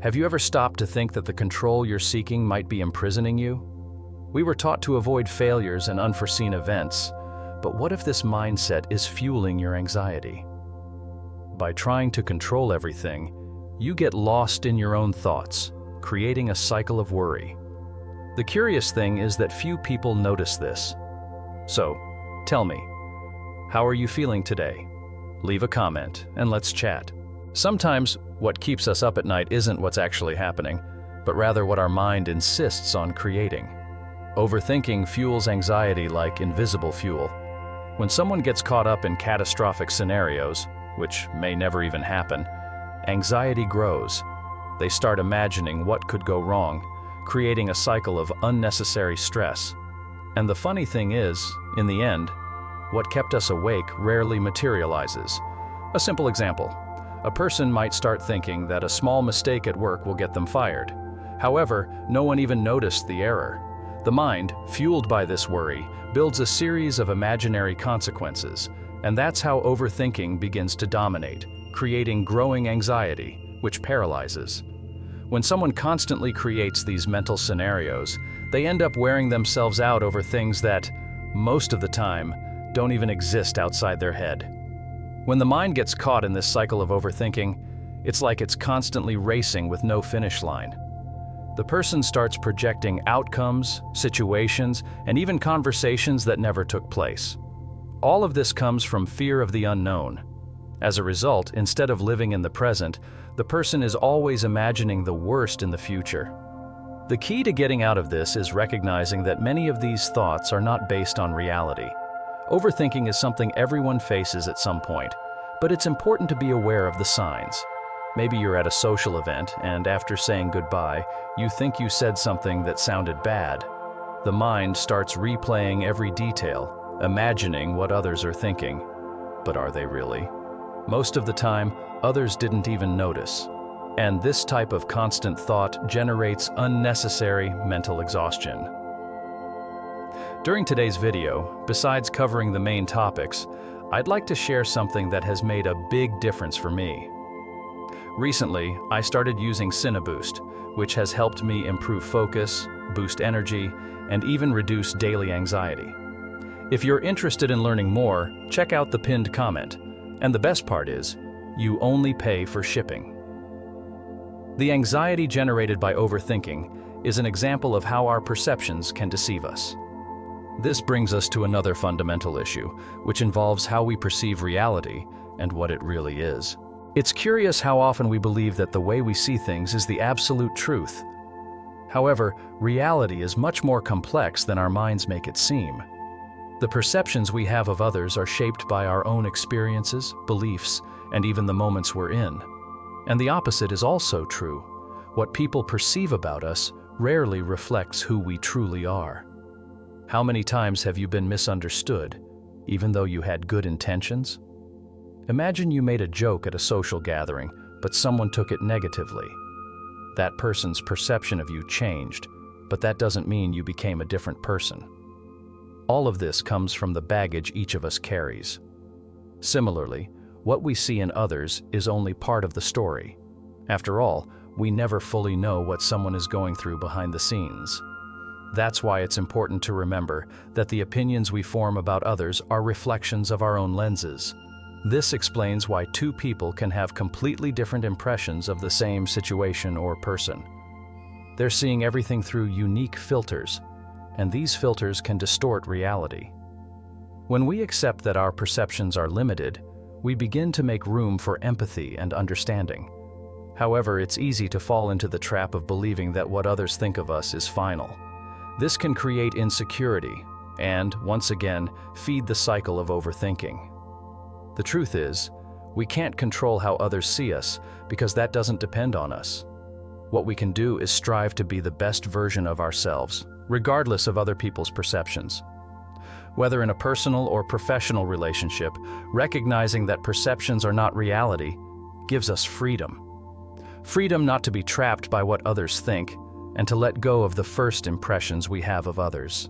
Have you ever stopped to think that the control you're seeking might be imprisoning you? We were taught to avoid failures and unforeseen events, but what if this mindset is fueling your anxiety? By trying to control everything, you get lost in your own thoughts, creating a cycle of worry. The curious thing is that few people notice this. So, tell me, how are you feeling today? Leave a comment and let's chat. Sometimes, what keeps us up at night isn't what's actually happening, but rather what our mind insists on creating. Overthinking fuels anxiety like invisible fuel. When someone gets caught up in catastrophic scenarios, which may never even happen, anxiety grows. They start imagining what could go wrong, creating a cycle of unnecessary stress. And the funny thing is, in the end, what kept us awake rarely materializes. A simple example. A person might start thinking that a small mistake at work will get them fired. However, no one even noticed the error. The mind, fueled by this worry, builds a series of imaginary consequences, and that's how overthinking begins to dominate, creating growing anxiety, which paralyzes. When someone constantly creates these mental scenarios, they end up wearing themselves out over things that, most of the time, don't even exist outside their head. When the mind gets caught in this cycle of overthinking, it's like it's constantly racing with no finish line. The person starts projecting outcomes, situations, and even conversations that never took place. All of this comes from fear of the unknown. As a result, instead of living in the present, the person is always imagining the worst in the future. The key to getting out of this is recognizing that many of these thoughts are not based on reality. Overthinking is something everyone faces at some point, but it's important to be aware of the signs. Maybe you're at a social event, and after saying goodbye, you think you said something that sounded bad. The mind starts replaying every detail, imagining what others are thinking. But are they really? Most of the time, others didn't even notice. And this type of constant thought generates unnecessary mental exhaustion. During today's video, besides covering the main topics, I'd like to share something that has made a big difference for me. Recently, I started using CineBoost, which has helped me improve focus, boost energy, and even reduce daily anxiety. If you're interested in learning more, check out the pinned comment. And the best part is, you only pay for shipping. The anxiety generated by overthinking is an example of how our perceptions can deceive us. This brings us to another fundamental issue, which involves how we perceive reality and what it really is. It's curious how often we believe that the way we see things is the absolute truth. However, reality is much more complex than our minds make it seem. The perceptions we have of others are shaped by our own experiences, beliefs, and even the moments we're in. And the opposite is also true. What people perceive about us rarely reflects who we truly are. How many times have you been misunderstood, even though you had good intentions? Imagine you made a joke at a social gathering, but someone took it negatively. That person's perception of you changed, but that doesn't mean you became a different person. All of this comes from the baggage each of us carries. Similarly, what we see in others is only part of the story. After all, we never fully know what someone is going through behind the scenes. That's why it's important to remember that the opinions we form about others are reflections of our own lenses. This explains why two people can have completely different impressions of the same situation or person. They're seeing everything through unique filters, and these filters can distort reality. When we accept that our perceptions are limited, we begin to make room for empathy and understanding. However, it's easy to fall into the trap of believing that what others think of us is final. This can create insecurity and, once again, feed the cycle of overthinking. The truth is, we can't control how others see us because that doesn't depend on us. What we can do is strive to be the best version of ourselves, regardless of other people's perceptions. Whether in a personal or professional relationship, recognizing that perceptions are not reality gives us freedom. Freedom not to be trapped by what others think, and to let go of the first impressions we have of others.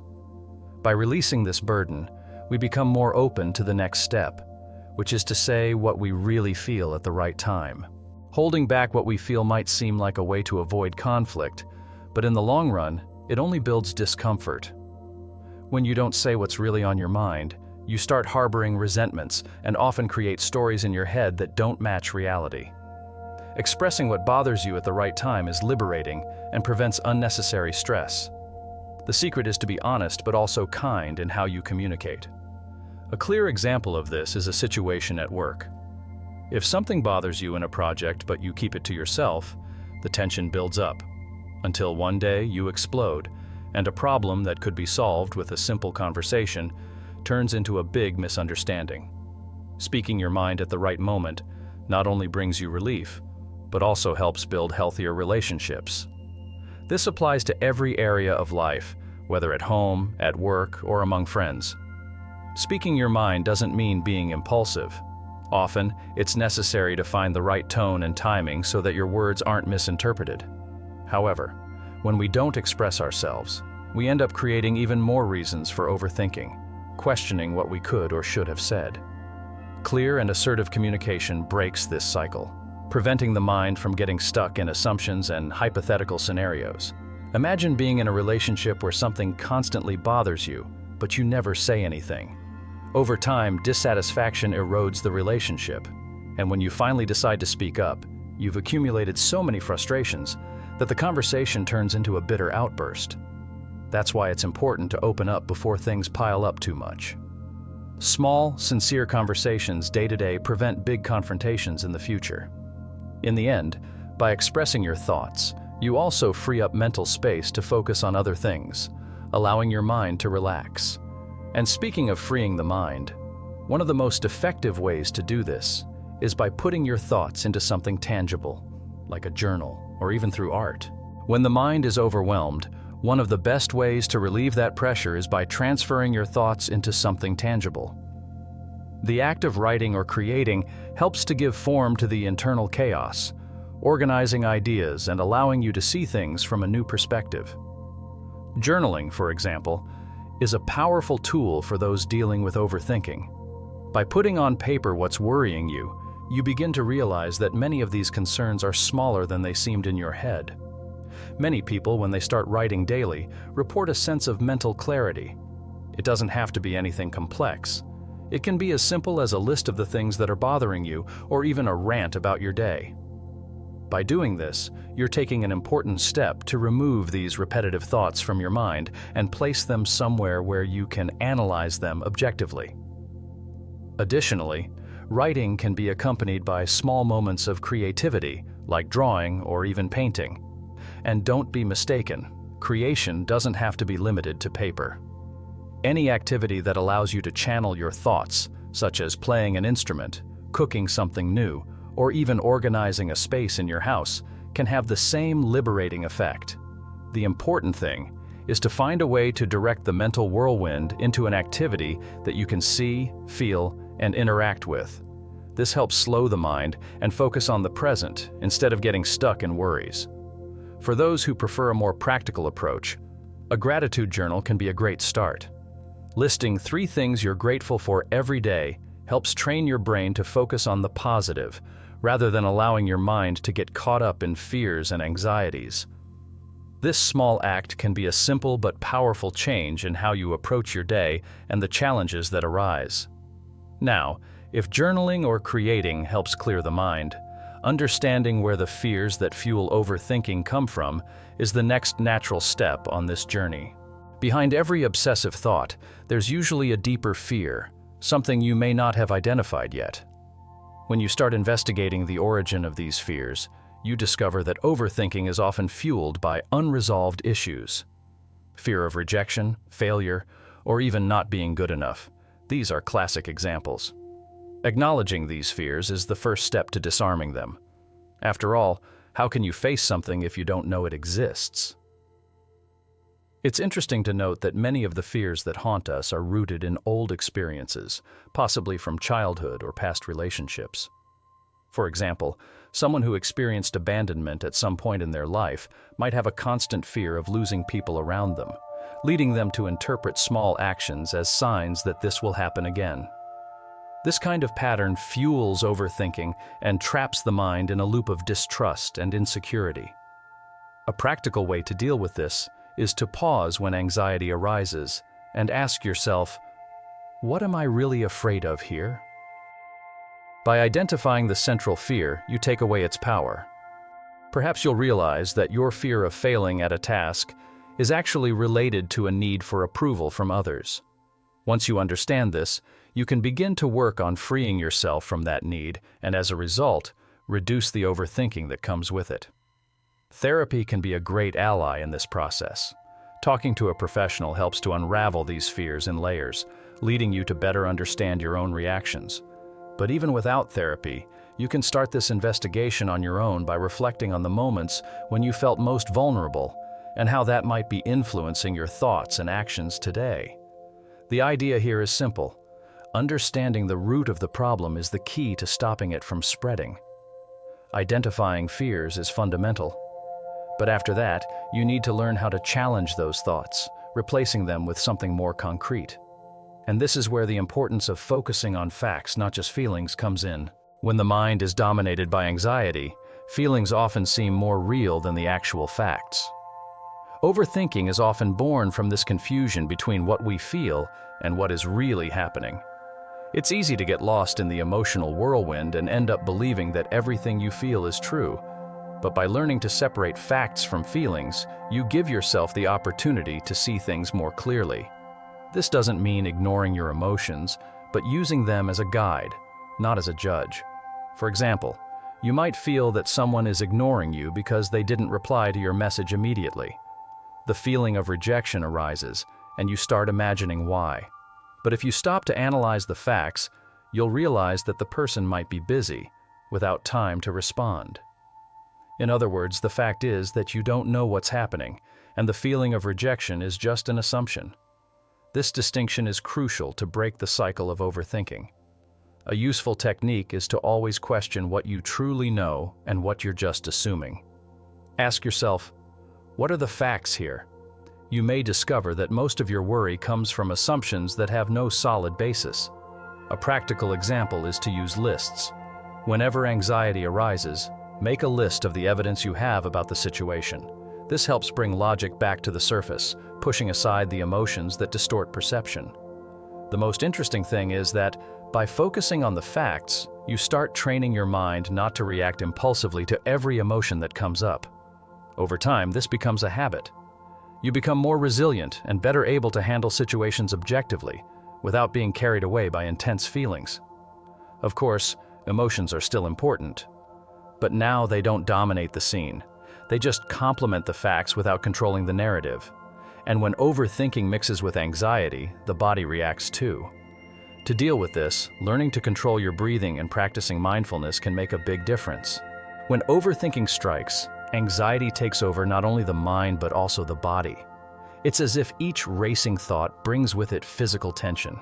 By releasing this burden, we become more open to the next step, which is to say what we really feel at the right time. Holding back what we feel might seem like a way to avoid conflict, but in the long run, it only builds discomfort. When you don't say what's really on your mind, you start harboring resentments and often create stories in your head that don't match reality. Expressing what bothers you at the right time is liberating and prevents unnecessary stress. The secret is to be honest but also kind in how you communicate. A clear example of this is a situation at work. If something bothers you in a project but you keep it to yourself, the tension builds up, until one day you explode, and a problem that could be solved with a simple conversation turns into a big misunderstanding. Speaking your mind at the right moment not only brings you relief, but also helps build healthier relationships. This applies to every area of life, whether at home, at work, or among friends. Speaking your mind doesn't mean being impulsive. Often, it's necessary to find the right tone and timing so that your words aren't misinterpreted. However, when we don't express ourselves, we end up creating even more reasons for overthinking, questioning what we could or should have said. Clear and assertive communication breaks this cycle, preventing the mind from getting stuck in assumptions and hypothetical scenarios. Imagine being in a relationship where something constantly bothers you, but you never say anything. Over time, dissatisfaction erodes the relationship, and when you finally decide to speak up, you've accumulated so many frustrations that the conversation turns into a bitter outburst. That's why it's important to open up before things pile up too much. Small, sincere conversations day to day prevent big confrontations in the future. In the end, by expressing your thoughts, you also free up mental space to focus on other things, allowing your mind to relax. And speaking of freeing the mind, one of the most effective ways to do this is by putting your thoughts into something tangible, like a journal or even through art. When the mind is overwhelmed, one of the best ways to relieve that pressure is by transferring your thoughts into something tangible. The act of writing or creating helps to give form to the internal chaos, organizing ideas and allowing you to see things from a new perspective. Journaling, for example, is a powerful tool for those dealing with overthinking. By putting on paper what's worrying you, you begin to realize that many of these concerns are smaller than they seemed in your head. Many people, when they start writing daily, report a sense of mental clarity. It doesn't have to be anything complex. It can be as simple as a list of the things that are bothering you, or even a rant about your day. By doing this, you're taking an important step to remove these repetitive thoughts from your mind and place them somewhere where you can analyze them objectively. Additionally, writing can be accompanied by small moments of creativity, like drawing or even painting. And don't be mistaken, creation doesn't have to be limited to paper. Any activity that allows you to channel your thoughts, such as playing an instrument, cooking something new, or even organizing a space in your house, can have the same liberating effect. The important thing is to find a way to direct the mental whirlwind into an activity that you can see, feel, and interact with. This helps slow the mind and focus on the present instead of getting stuck in worries. For those who prefer a more practical approach, a gratitude journal can be a great start. Listing 3 things you're grateful for every day helps train your brain to focus on the positive, rather than allowing your mind to get caught up in fears and anxieties. This small act can be a simple but powerful change in how you approach your day and the challenges that arise. Now, if journaling or creating helps clear the mind, understanding where the fears that fuel overthinking come from is the next natural step on this journey. Behind every obsessive thought, there's usually a deeper fear, something you may not have identified yet. When you start investigating the origin of these fears, you discover that overthinking is often fueled by unresolved issues. Fear of rejection, failure, or even not being good enough. These are classic examples. Acknowledging these fears is the first step to disarming them. After all, how can you face something if you don't know it exists? It's interesting to note that many of the fears that haunt us are rooted in old experiences, possibly from childhood or past relationships. For example, someone who experienced abandonment at some point in their life might have a constant fear of losing people around them, leading them to interpret small actions as signs that this will happen again. This kind of pattern fuels overthinking and traps the mind in a loop of distrust and insecurity. A practical way to deal with this is to pause when anxiety arises and ask yourself, what am I really afraid of here? By identifying the central fear, you take away its power. Perhaps you'll realize that your fear of failing at a task is actually related to a need for approval from others. Once you understand this, you can begin to work on freeing yourself from that need and, as a result, reduce the overthinking that comes with it. Therapy can be a great ally in this process. Talking to a professional helps to unravel these fears in layers, leading you to better understand your own reactions. But even without therapy, you can start this investigation on your own by reflecting on the moments when you felt most vulnerable and how that might be influencing your thoughts and actions today. The idea here is simple. Understanding the root of the problem is the key to stopping it from spreading. Identifying fears is fundamental. But after that, you need to learn how to challenge those thoughts, replacing them with something more concrete. And this is where the importance of focusing on facts, not just feelings, comes in. When the mind is dominated by anxiety, feelings often seem more real than the actual facts. Overthinking is often born from this confusion between what we feel and what is really happening. It's easy to get lost in the emotional whirlwind and end up believing that everything you feel is true. But by learning to separate facts from feelings, you give yourself the opportunity to see things more clearly. This doesn't mean ignoring your emotions, but using them as a guide, not as a judge. For example, you might feel that someone is ignoring you because they didn't reply to your message immediately. The feeling of rejection arises, and you start imagining why. But if you stop to analyze the facts, you'll realize that the person might be busy, without time to respond. In other words, the fact is that you don't know what's happening, and the feeling of rejection is just an assumption. This distinction is crucial to break the cycle of overthinking. A useful technique is to always question what you truly know and what you're just assuming. Ask yourself, what are the facts here? You may discover that most of your worry comes from assumptions that have no solid basis. A practical example is to use lists. Whenever anxiety arises, make a list of the evidence you have about the situation. This helps bring logic back to the surface, pushing aside the emotions that distort perception. The most interesting thing is that, by focusing on the facts, you start training your mind not to react impulsively to every emotion that comes up. Over time, this becomes a habit. You become more resilient and better able to handle situations objectively, without being carried away by intense feelings. Of course, emotions are still important, but now they don't dominate the scene. They just complement the facts without controlling the narrative. And when overthinking mixes with anxiety, the body reacts too. To deal with this, learning to control your breathing and practicing mindfulness can make a big difference. When overthinking strikes, anxiety takes over not only the mind but also the body. It's as if each racing thought brings with it physical tension.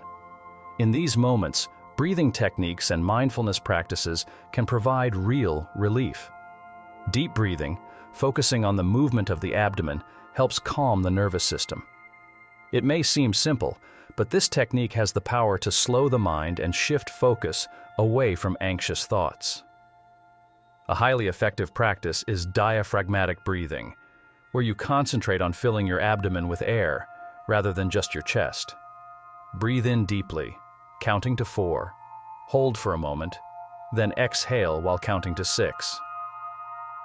In these moments, breathing techniques and mindfulness practices can provide real relief. Deep breathing, focusing on the movement of the abdomen, helps calm the nervous system. It may seem simple, but this technique has the power to slow the mind and shift focus away from anxious thoughts. A highly effective practice is diaphragmatic breathing, where you concentrate on filling your abdomen with air rather than just your chest. Breathe in deeply, counting to 4, hold for a moment, then exhale while counting to 6.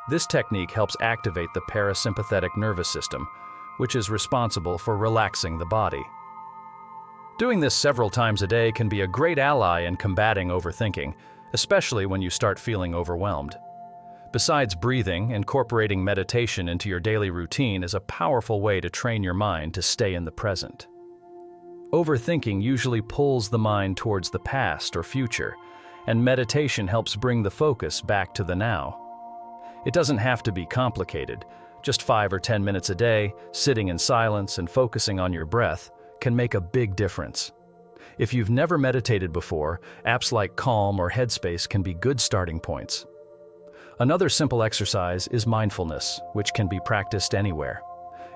This technique helps activate the parasympathetic nervous system, which is responsible for relaxing the body. Doing this several times a day can be a great ally in combating overthinking, especially when you start feeling overwhelmed. Besides breathing, incorporating meditation into your daily routine is a powerful way to train your mind to stay in the present. Overthinking usually pulls the mind towards the past or future, and meditation helps bring the focus back to the now. It doesn't have to be complicated. Just 5 or 10 minutes a day, sitting in silence and focusing on your breath, can make a big difference. If you've never meditated before, apps like Calm or Headspace can be good starting points. Another simple exercise is mindfulness, which can be practiced anywhere.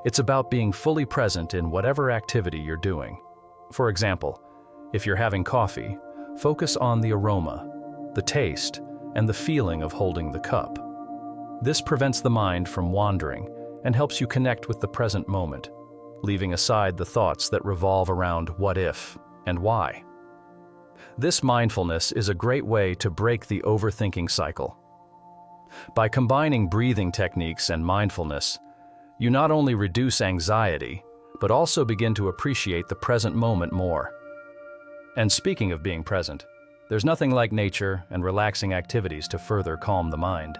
It's about being fully present in whatever activity you're doing. For example, if you're having coffee, focus on the aroma, the taste, and the feeling of holding the cup. This prevents the mind from wandering and helps you connect with the present moment, leaving aside the thoughts that revolve around what if and why. This mindfulness is a great way to break the overthinking cycle. By combining breathing techniques and mindfulness, you not only reduce anxiety, but also begin to appreciate the present moment more. And speaking of being present, there's nothing like nature and relaxing activities to further calm the mind.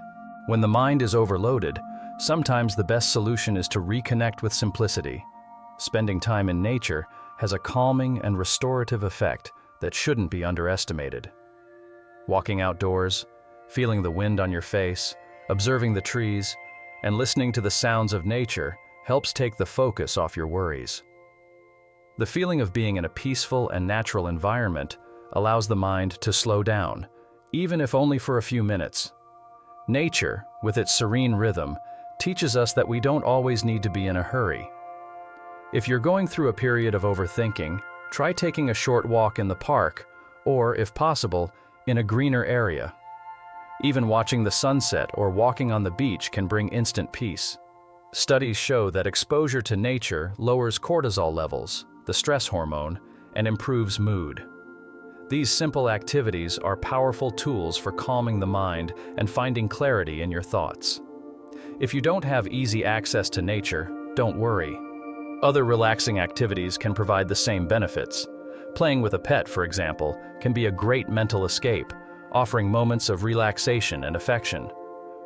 When the mind is overloaded, sometimes the best solution is to reconnect with simplicity. Spending time in nature has a calming and restorative effect that shouldn't be underestimated. Walking outdoors, feeling the wind on your face, observing the trees, and listening to the sounds of nature helps take the focus off your worries. The feeling of being in a peaceful and natural environment allows the mind to slow down, even if only for a few minutes. Nature, with its serene rhythm, teaches us that we don't always need to be in a hurry. If you're going through a period of overthinking, try taking a short walk in the park, or, if possible, in a greener area. Even watching the sunset or walking on the beach can bring instant peace. Studies show that exposure to nature lowers cortisol levels, the stress hormone, and improves mood. These simple activities are powerful tools for calming the mind and finding clarity in your thoughts. If you don't have easy access to nature, don't worry. Other relaxing activities can provide the same benefits. Playing with a pet, for example, can be a great mental escape, offering moments of relaxation and affection.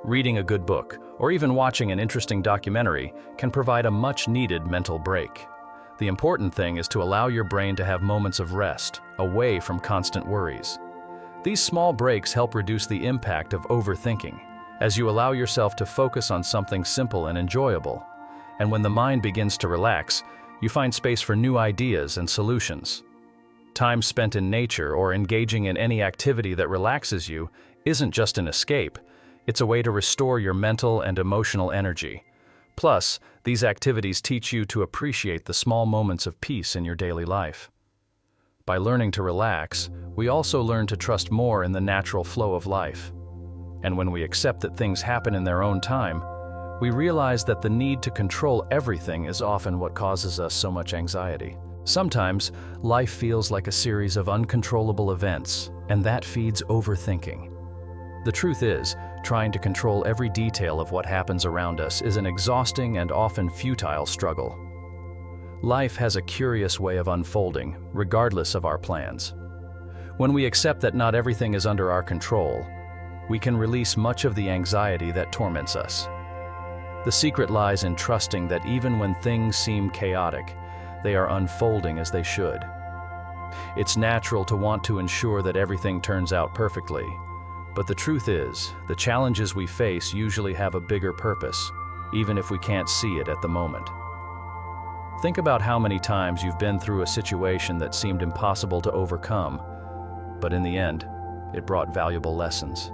Reading a good book, or even watching an interesting documentary, can provide a much-needed mental break. The important thing is to allow your brain to have moments of rest, away from constant worries. These small breaks help reduce the impact of overthinking, as you allow yourself to focus on something simple and enjoyable. And when the mind begins to relax, you find space for new ideas and solutions. Time spent in nature or engaging in any activity that relaxes you isn't just an escape, it's a way to restore your mental and emotional energy. Plus, these activities teach you to appreciate the small moments of peace in your daily life. By learning to relax, we also learn to trust more in the natural flow of life. And when we accept that things happen in their own time, we realize that the need to control everything is often what causes us so much anxiety. Sometimes, life feels like a series of uncontrollable events, and that feeds overthinking. The truth is, trying to control every detail of what happens around us is an exhausting and often futile struggle. Life has a curious way of unfolding, regardless of our plans. When we accept that not everything is under our control, we can release much of the anxiety that torments us. The secret lies in trusting that even when things seem chaotic, they are unfolding as they should. It's natural to want to ensure that everything turns out perfectly, but the truth is, the challenges we face usually have a bigger purpose, even if we can't see it at the moment. Think about how many times you've been through a situation that seemed impossible to overcome, but in the end, it brought valuable lessons.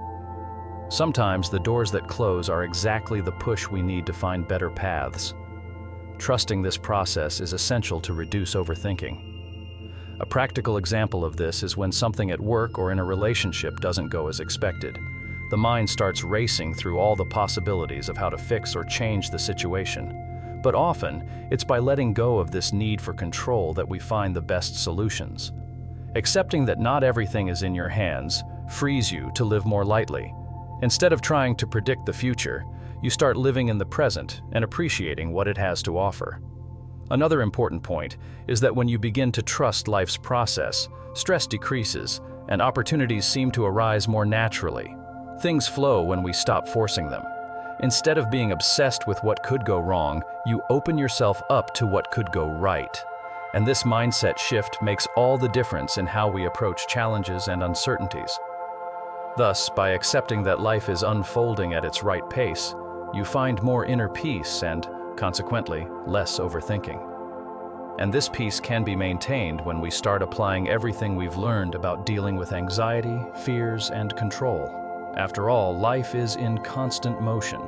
Sometimes the doors that close are exactly the push we need to find better paths. Trusting this process is essential to reduce overthinking. A practical example of this is when something at work or in a relationship doesn't go as expected. The mind starts racing through all the possibilities of how to fix or change the situation. But often, it's by letting go of this need for control that we find the best solutions. Accepting that not everything is in your hands frees you to live more lightly. Instead of trying to predict the future, you start living in the present and appreciating what it has to offer. Another important point is that when you begin to trust life's process, stress decreases and opportunities seem to arise more naturally. Things flow when we stop forcing them. Instead of being obsessed with what could go wrong, you open yourself up to what could go right. And this mindset shift makes all the difference in how we approach challenges and uncertainties. Thus, by accepting that life is unfolding at its right pace, you find more inner peace and, consequently, less overthinking. And this peace can be maintained when we start applying everything we've learned about dealing with anxiety, fears, and control. After all, life is in constant motion,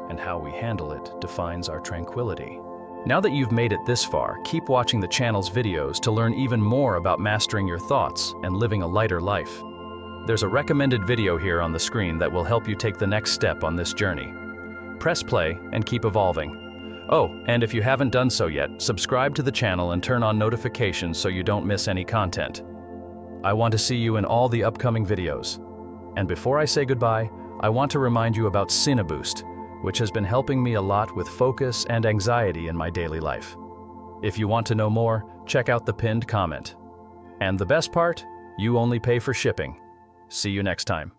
and how we handle it defines our tranquility. Now that you've made it this far, keep watching the channel's videos to learn even more about mastering your thoughts and living a lighter life. There's a recommended video here on the screen that will help you take the next step on this journey. Press play and keep evolving. Oh, and if you haven't done so yet, subscribe to the channel and turn on notifications so you don't miss any content. I want to see you in all the upcoming videos. And before I say goodbye, I want to remind you about CineBoost, which has been helping me a lot with focus and anxiety in my daily life. If you want to know more, check out the pinned comment. And the best part, you only pay for shipping. See you next time.